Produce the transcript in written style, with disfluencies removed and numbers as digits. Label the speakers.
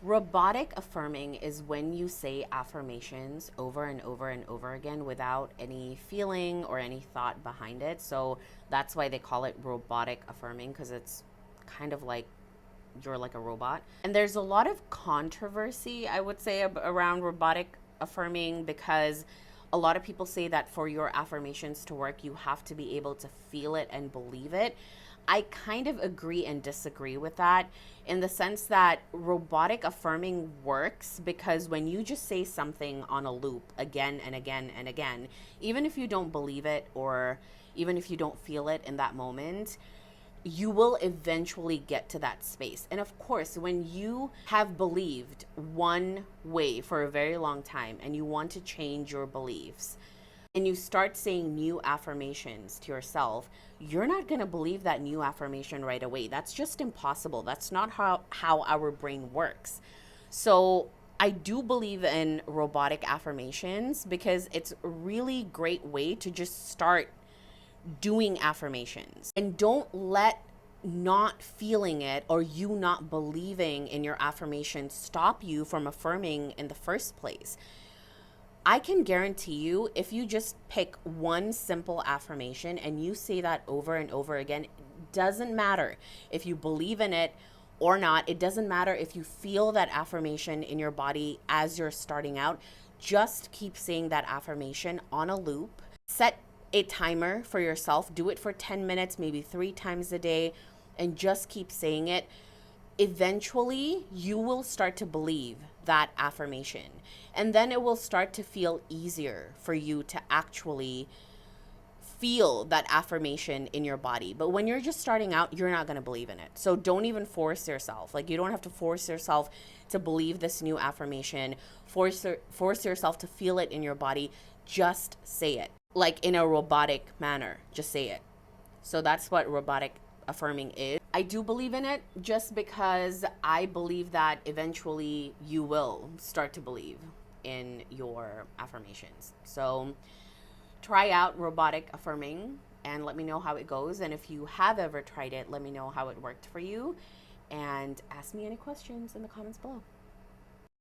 Speaker 1: Robotic affirming is when you say affirmations over and over and over again without any feeling or any thought behind it. So that's why they call it robotic affirming, because it's kind of like you're like a robot. And there's a lot of controversy, I would say, around robotic affirming, because a lot of people say that for your affirmations to work, you have to be able to feel it and believe it. I kind of agree and disagree with that, in the sense that robotic affirming works because when you just say something on a loop again and again and again, even if you don't believe it or even if you don't feel it in that moment, you will eventually get to that space. And of course, when you have believed one way for a very long time and you want to change your beliefs, and you start saying new affirmations to yourself, you're not going to believe that new affirmation right away. That's just impossible. That's not how our brain works. So I do believe in robotic affirmations because it's a really great way to just start doing affirmations. And don't let not feeling it or you not believing in your affirmation stop you from affirming in the first place. I can guarantee you, if you just pick one simple affirmation and you say that over and over again, it doesn't matter if you believe in it or not. It doesn't matter if you feel that affirmation in your body as you're starting out. Just keep saying that affirmation on a loop. Set a timer for yourself. Do it for 10 minutes, maybe 3 times a day, and just keep saying it. Eventually, you will start to believe that affirmation. And then it will start to feel easier for you to actually feel that affirmation in your body. But when you're just starting out, you're not going to believe in it. So don't even force yourself. Like, you don't have to force yourself to believe this new affirmation. Force yourself to feel it in your body. Just say it. Like in a robotic manner. Just say it. So that's what robotic affirming is. I do believe in it just because I believe that eventually you will start to believe in your affirmations. So try out robotic affirming and let me know how it goes. And if you have ever tried it, let me know how it worked for you. And ask me any questions in the comments below.